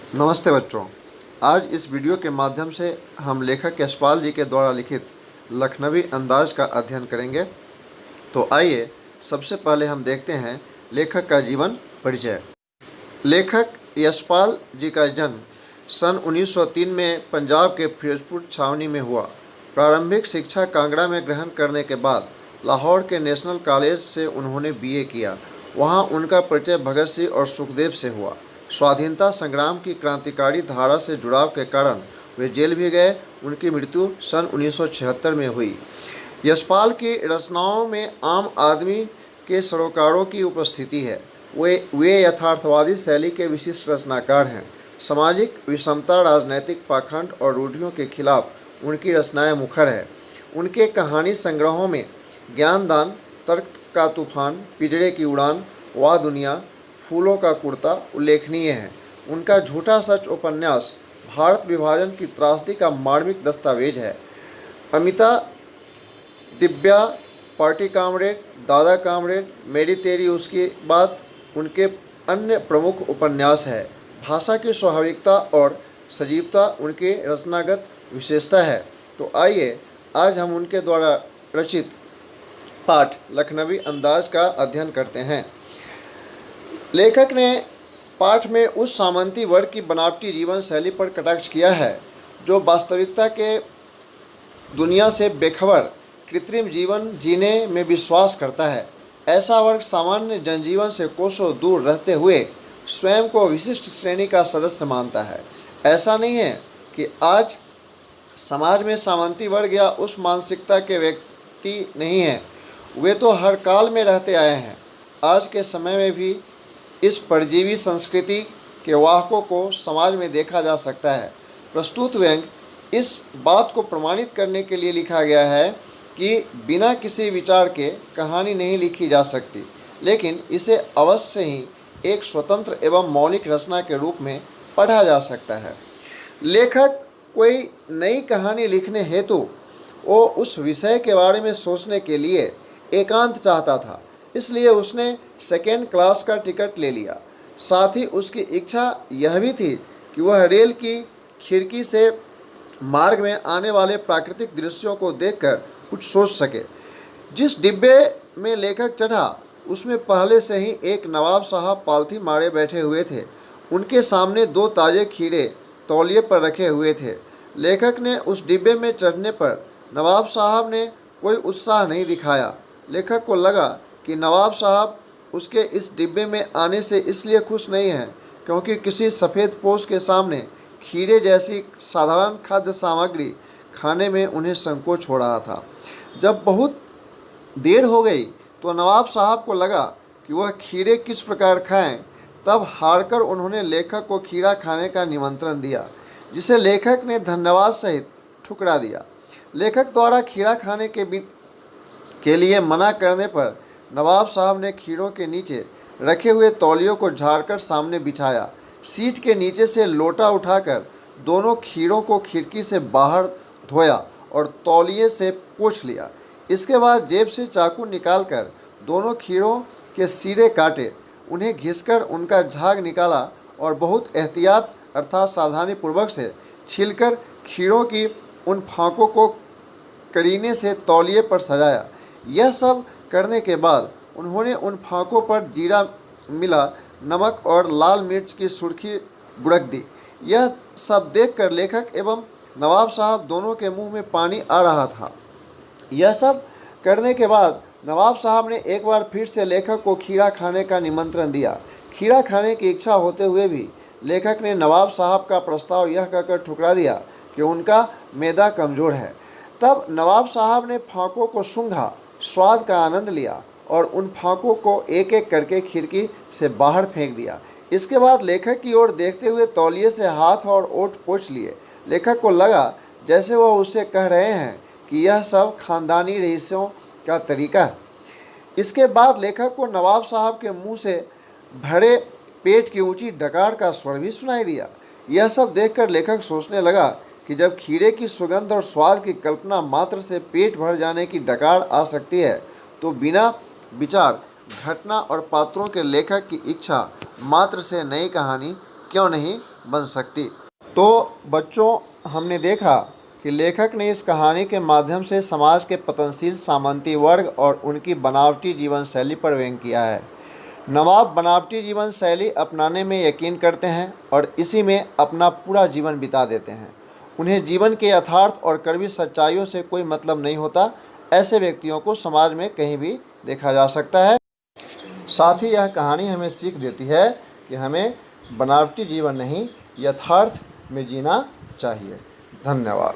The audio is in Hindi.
नमस्ते बच्चों। आज इस वीडियो के माध्यम से हम लेखक यशपाल जी के द्वारा लिखित लखनवी अंदाज का अध्ययन करेंगे। तो आइए सबसे पहले हम देखते हैं लेखक का जीवन परिचय। लेखक यशपाल जी का जन्म सन 1903 में पंजाब के फिरोजपुर छावनी में हुआ। प्रारंभिक शिक्षा कांगड़ा में ग्रहण करने के बाद लाहौर के नेशनल कॉलेज से उन्होंने बीए किया। वहां उनका परिचय भगत सिंह और सुखदेव से हुआ। स्वाधीनता संग्राम की क्रांतिकारी धारा से जुड़ाव के कारण वे जेल भी गए। उनकी मृत्यु सन 1976 में हुई। यशपाल की रचनाओं में आम आदमी के सरोकारों की उपस्थिति है। वे यथार्थवादी शैली के विशिष्ट रचनाकार हैं। सामाजिक विषमता, राजनैतिक पाखंड और रूढ़ियों के खिलाफ उनकी रचनाएं मुखर है। उनके कहानी संग्रहों में ज्ञानदान, तर्क का तूफान, पिंजड़े की उड़ान, वाह दुनिया, फूलों का कुर्ता उल्लेखनीय है। उनका झूठा सच उपन्यास भारत विभाजन की त्रासदी का मार्मिक दस्तावेज है। अमिता, दिव्या, पार्टी कामरेड, दादा कामरेड, मेरी तेरी उसकी बात उनके अन्य प्रमुख उपन्यास है। भाषा की स्वाभाविकता और सजीवता उनकी रचनागत विशेषता है। तो आइए आज हम उनके द्वारा रचित पाठ लखनवी अंदाज का अध्ययन करते हैं। लेखक ने पाठ में उस सामंती वर्ग की बनावटी जीवन शैली पर कटाक्ष किया है जो वास्तविकता के दुनिया से बेखबर कृत्रिम जीवन जीने में विश्वास करता है। ऐसा वर्ग सामान्य जनजीवन से कोसों दूर रहते हुए स्वयं को विशिष्ट श्रेणी का सदस्य मानता है। ऐसा नहीं है कि आज समाज में सामंती वर्ग या उस मानसिकता के व्यक्ति नहीं हैं। वे तो हर काल में रहते आए हैं। आज के समय में भी इस परजीवी संस्कृति के वाहकों को समाज में देखा जा सकता है। प्रस्तुत व्यंग इस बात को प्रमाणित करने के लिए लिखा गया है कि बिना किसी विचार के कहानी नहीं लिखी जा सकती, लेकिन इसे अवश्य ही एक स्वतंत्र एवं मौलिक रचना के रूप में पढ़ा जा सकता है। लेखक कोई नई कहानी लिखने हेतु वो उस विषय के बारे में सोचने के लिए एकांत चाहता था, इसलिए उसने सेकेंड क्लास का टिकट ले लिया। साथ ही उसकी इच्छा यह भी थी कि वह रेल की खिड़की से मार्ग में आने वाले प्राकृतिक दृश्यों को देखकर कुछ सोच सके। जिस डिब्बे में लेखक चढ़ा उसमें पहले से ही एक नवाब साहब पालथी मारे बैठे हुए थे। उनके सामने 2 ताजे खीरे तौलिए पर रखे हुए थे। लेखक ने उस डिब्बे में चढ़ने पर नवाब साहब ने कोई उत्साह नहीं दिखाया। लेखक को लगा कि नवाब साहब उसके इस डिब्बे में आने से इसलिए खुश नहीं हैं क्योंकि किसी सफ़ेद पोश के सामने खीरे जैसी साधारण खाद्य सामग्री खाने में उन्हें संकोच हो रहा था। जब बहुत देर हो गई तो नवाब साहब को लगा कि वह खीरे किस प्रकार खाएं। तब हारकर उन्होंने लेखक को खीरा खाने का निमंत्रण दिया, जिसे लेखक ने धन्यवाद सहित ठुकरा दिया। लेखक द्वारा खीरा खाने के लिए मना करने पर नवाब साहब ने खीरों के नीचे रखे हुए तौलियों को झाड़कर सामने बिठाया। सीट के नीचे से लोटा उठाकर दोनों खीरों को खिड़की से बाहर धोया और तौलिए से पोंछ लिया। इसके बाद जेब से चाकू निकालकर दोनों खीरों के सिरे काटे, उन्हें घिसकर उनका झाग निकाला और बहुत एहतियात अर्थात सावधानीपूर्वक से छीलकर खीरों की उन फाँकों को करीने से तौलिए पर सजाया। यह सब करने के बाद उन्होंने उन फाँकों पर जीरा मिला नमक और लाल मिर्च की सुर्खी बुड़क दी। यह सब देखकर लेखक एवं नवाब साहब दोनों के मुंह में पानी आ रहा था। यह सब करने के बाद नवाब साहब ने एक बार फिर से लेखक को खीरा खाने का निमंत्रण दिया। खीरा खाने की इच्छा होते हुए भी लेखक ने नवाब साहब का प्रस्ताव यह कहकर ठुकरा दिया कि उनका मैदा कमज़ोर है। तब नवाब साहब ने फाँकों को सूंघा, स्वाद का आनंद लिया और उन फाँकों को एक एक करके खिड़की से बाहर फेंक दिया। इसके बाद लेखक की ओर देखते हुए तौलिए से हाथ और ओठ पोंछ लिए। लेखक को लगा जैसे वह उससे कह रहे हैं कि यह सब खानदानी रईसों का तरीका है। इसके बाद लेखक को नवाब साहब के मुंह से भरे पेट की ऊंची डकार का स्वर भी सुनाई दिया। यह सब देखकर लेखक सोचने लगा कि जब खीरे की सुगंध और स्वाद की कल्पना मात्र से पेट भर जाने की डकार आ सकती है, तो बिना विचार, घटना और पात्रों के लेखक की इच्छा मात्र से नई कहानी क्यों नहीं बन सकती। तो बच्चों, हमने देखा कि लेखक ने इस कहानी के माध्यम से समाज के पतनशील सामंती वर्ग और उनकी बनावटी जीवन शैली पर व्यंग किया है। नवाब बनावटी जीवन शैली अपनाने में यकीन करते हैं और इसी में अपना पूरा जीवन बिता देते हैं। उन्हें जीवन के यथार्थ और कड़वी सच्चाइयों से कोई मतलब नहीं होता। ऐसे व्यक्तियों को समाज में कहीं भी देखा जा सकता है। साथ ही यह कहानी हमें सीख देती है कि हमें बनावटी जीवन नहीं, यथार्थ में जीना चाहिए। धन्यवाद।